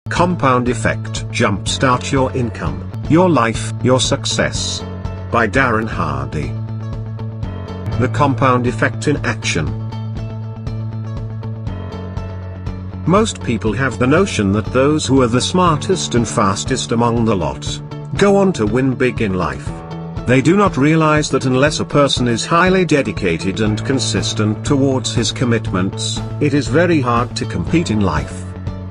Compound Effect. Jumpstart your income, your life, your success. By Darren Hardy. The Compound Effect in Action. Most people have the notion that those who are the smartest and fastest among the lot go on to win big in life. They do not realize that unless a person is highly dedicated and consistent towards his commitments, it is very hard to compete in life.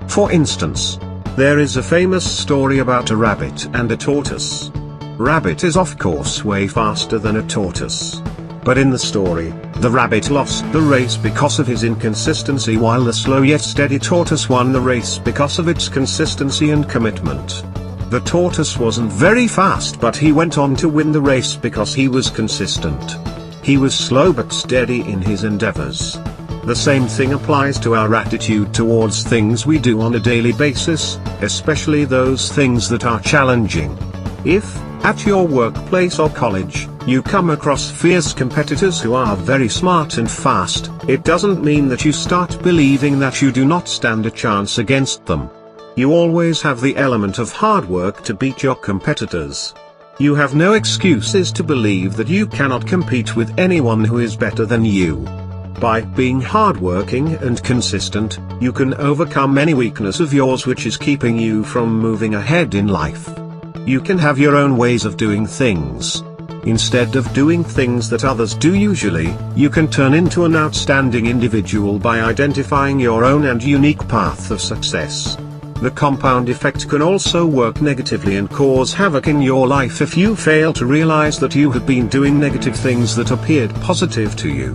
For instance, there is a famous story about a rabbit and a tortoise. Rabbit is of course way faster than a tortoise. But in the story, the rabbit lost the race because of his inconsistency, while the slow yet steady tortoise won the race because of its consistency and commitment. The tortoise wasn't very fast, but he went on to win the race because he was consistent. He was slow but steady in his endeavors. The same thing applies to our attitude towards things we do on a daily basis, especially those things that are challenging. If, at your workplace or college, you come across fierce competitors who are very smart and fast, it doesn't mean that you start believing that you do not stand a chance against them. You always have the element of hard work to beat your competitors. You have no excuses to believe that you cannot compete with anyone who is better than you. By being hardworking and consistent, you can overcome any weakness of yours which is keeping you from moving ahead in life. You can have your own ways of doing things. Instead of doing things that others do usually, you can turn into an outstanding individual by identifying your own and unique path of success. The compound effect can also work negatively and cause havoc in your life if you fail to realize that you have been doing negative things that appeared positive to you.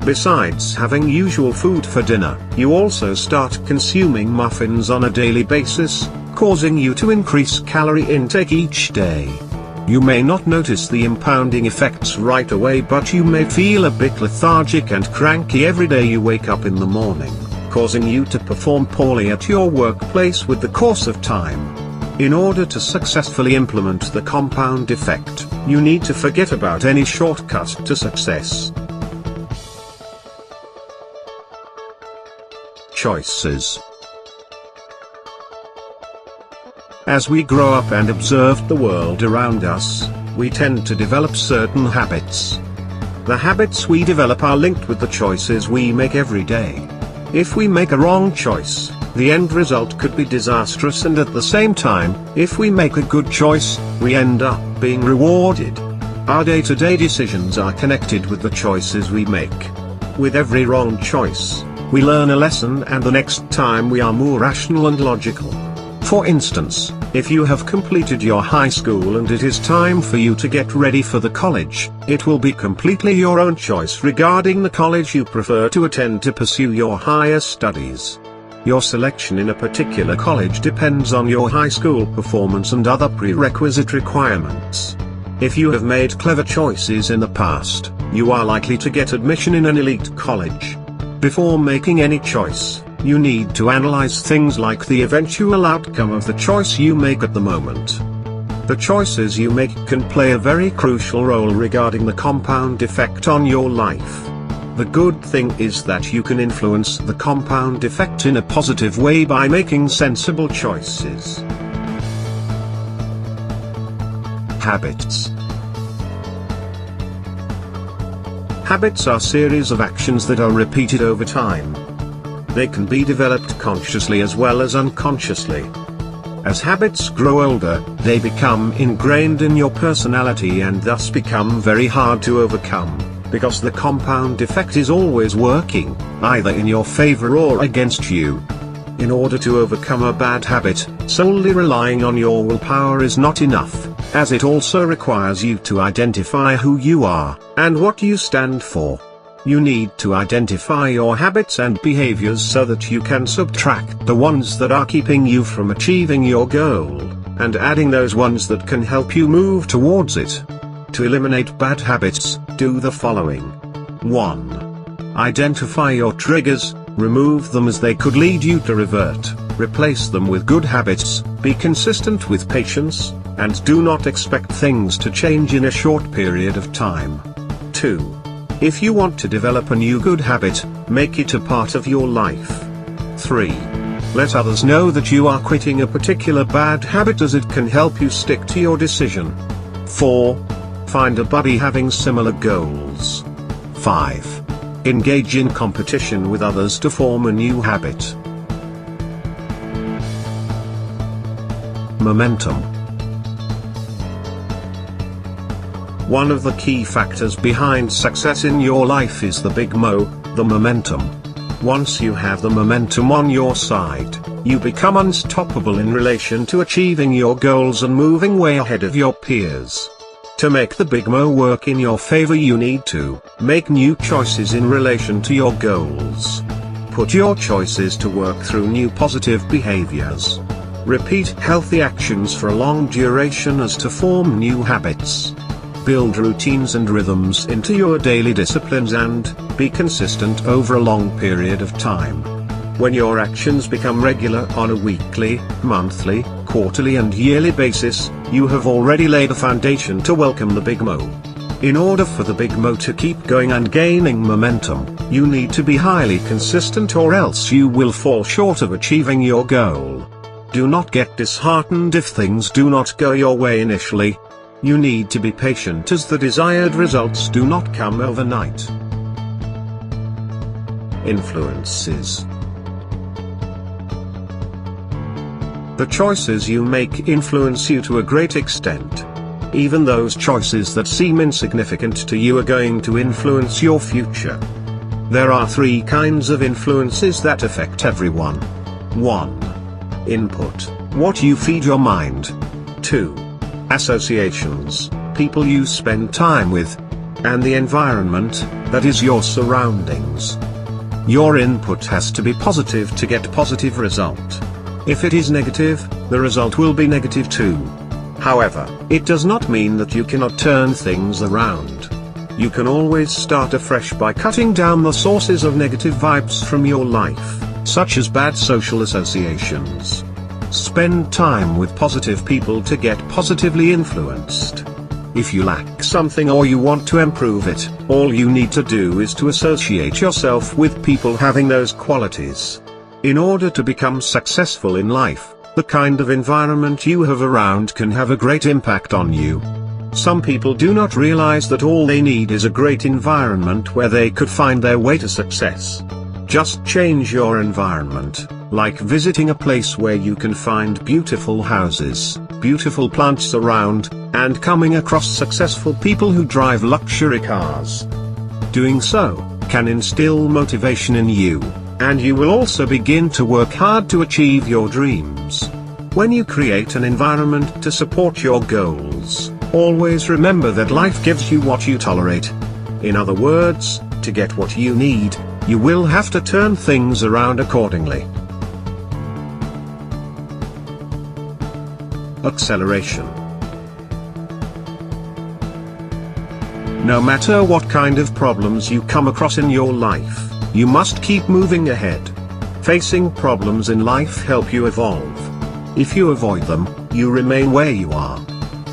Besides having usual food for dinner, you also start consuming muffins on a daily basis, causing you to increase calorie intake each day. You may not notice the impounding effects right away, but you may feel a bit lethargic and cranky every day you wake up in the morning, causing you to perform poorly at your workplace with the course of time. In order to successfully implement the compound effect, you need to forget about any shortcut to success. Choices. As we grow up and observe the world around us, we tend to develop certain habits. The habits we develop are linked with the choices we make every day. If we make a wrong choice, the end result could be disastrous, and at the same time, if we make a good choice, we end up being rewarded. Our day-to-day decisions are connected with the choices we make. With every wrong choice, we learn a lesson, and the next time we are more rational and logical. For instance, if you have completed your high school and it is time for you to get ready for the college, it will be completely your own choice regarding the college you prefer to attend to pursue your higher studies. Your selection in a particular college depends on your high school performance and other prerequisite requirements. If you have made clever choices in the past, you are likely to get admission in an elite college. Before making any choice, you need to analyze things like the eventual outcome of the choice you make at the moment. The choices you make can play a very crucial role regarding the compound effect on your life. The good thing is that you can influence the compound effect in a positive way by making sensible choices. Habits. Habits are series of actions that are repeated over time. They can be developed consciously as well as unconsciously. As habits grow older, they become ingrained in your personality and thus become very hard to overcome, because the compound effect is always working, either in your favor or against you. In order to overcome a bad habit, solely relying on your willpower is not enough, as it also requires you to identify who you are, and what you stand for. You need to identify your habits and behaviors so that you can subtract the ones that are keeping you from achieving your goal, and adding those ones that can help you move towards it. To eliminate bad habits, do the following. 1. Identify your triggers, remove them as they could lead you to revert, replace them with good habits, be consistent with patience, and do not expect things to change in a short period of time. 2. If you want to develop a new good habit, make it a part of your life. 3. Let others know that you are quitting a particular bad habit, as it can help you stick to your decision. 4. Find a buddy having similar goals. 5. Engage in competition with others to form a new habit. Momentum. One of the key factors behind success in your life is the big Mo, the momentum. Once you have the momentum on your side, you become unstoppable in relation to achieving your goals and moving way ahead of your peers. To make the big Mo work in your favor, you need to make new choices in relation to your goals. Put your choices to work through new positive behaviors. Repeat healthy actions for a long duration as to form new habits. Build routines and rhythms into your daily disciplines and be consistent over a long period of time. When your actions become regular on a weekly, monthly, quarterly and yearly basis, you have already laid a foundation to welcome the big Mo. In order for the big Mo to keep going and gaining momentum, you need to be highly consistent, or else you will fall short of achieving your goal. Do not get disheartened if things do not go your way initially. You need to be patient, as the desired results do not come overnight. Influences. The choices you make influence you to a great extent. Even those choices that seem insignificant to you are going to influence your future. There are 3 kinds of influences that affect everyone. 1. Input, what you feed your mind. 2. Associations, people you spend time with. And the environment, that is your surroundings. Your input has to be positive to get positive result. If it is negative, the result will be negative too. However, it does not mean that you cannot turn things around. You can always start afresh by cutting down the sources of negative vibes from your life, such as bad social associations. Spend time with positive people to get positively influenced. If you lack something or you want to improve it, all you need to do is to associate yourself with people having those qualities. In order to become successful in life, the kind of environment you have around can have a great impact on you. Some people do not realize that all they need is a great environment where they could find their way to success. Just change your environment, like visiting a place where you can find beautiful houses, beautiful plants around, and coming across successful people who drive luxury cars. Doing so can instill motivation in you, and you will also begin to work hard to achieve your dreams. When you create an environment to support your goals, always remember that life gives you what you tolerate. In other words, to get what you need, you will have to turn things around accordingly. Acceleration. No matter what kind of problems you come across in your life, you must keep moving ahead. Facing problems in life help you evolve. If you avoid them, you remain where you are.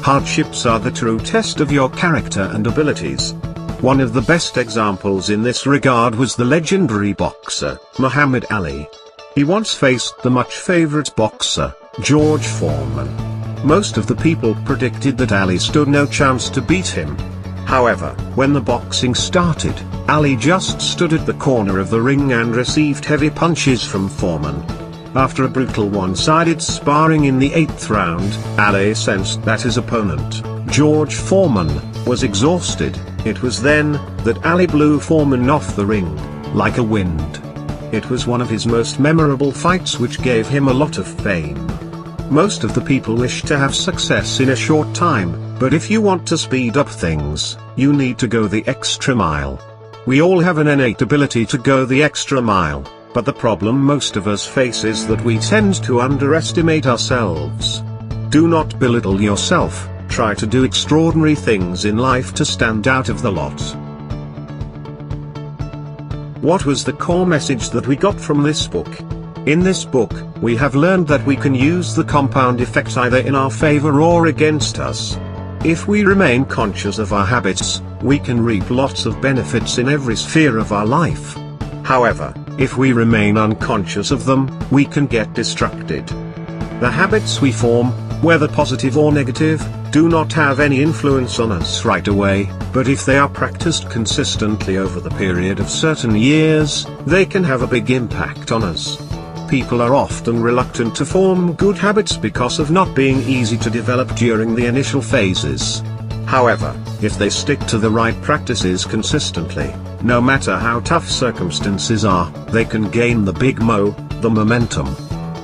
Hardships are the true test of your character and abilities. One of the best examples in this regard was the legendary boxer, Muhammad Ali. He once faced the much-favorite boxer, George Foreman. Most of the people predicted that Ali stood no chance to beat him. However, when the boxing started, Ali just stood at the corner of the ring and received heavy punches from Foreman. After a brutal one-sided sparring in the 8th round, Ali sensed that his opponent, George Foreman, was exhausted. It was then that Ali blew Foreman off the ring, like a wind. It was one of his most memorable fights, which gave him a lot of fame. Most of the people wish to have success in a short time, but if you want to speed up things, you need to go the extra mile. We all have an innate ability to go the extra mile, but the problem most of us face is that we tend to underestimate ourselves. Do not belittle yourself, try to do extraordinary things in life to stand out of the lot. What was the core message that we got from this book? In this book, we have learned that we can use the compound effect either in our favor or against us. If we remain conscious of our habits, we can reap lots of benefits in every sphere of our life. However, If we remain unconscious of them, we can get distracted. The habits we form, whether positive or negative, do not have any influence on us right away, but if they are practiced consistently over the period of certain years, they can have a big impact on us. People are often reluctant to form good habits because of not being easy to develop during the initial phases. However, if they stick to the right practices consistently, no matter how tough circumstances are, they can gain the momentum.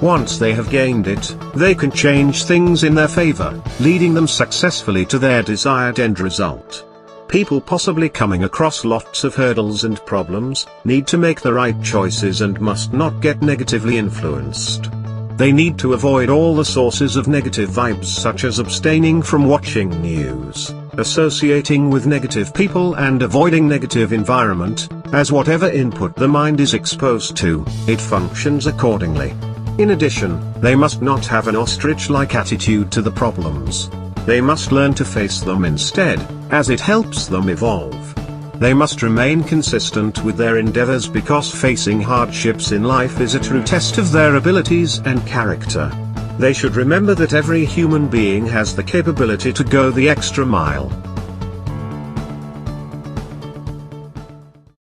Once they have gained it, they can change things in their favor, leading them successfully to their desired end result. People possibly coming across lots of hurdles and problems, need to make the right choices and must not get negatively influenced. They need to avoid all the sources of negative vibes, such as abstaining from watching news, associating with negative people and avoiding negative environment, as whatever input the mind is exposed to, it functions accordingly. In addition, they must not have an ostrich-like attitude to the problems. They must learn to face them instead, as it helps them evolve. They must remain consistent with their endeavors because facing hardships in life is a true test of their abilities and character. They should remember that every human being has the capability to go the extra mile.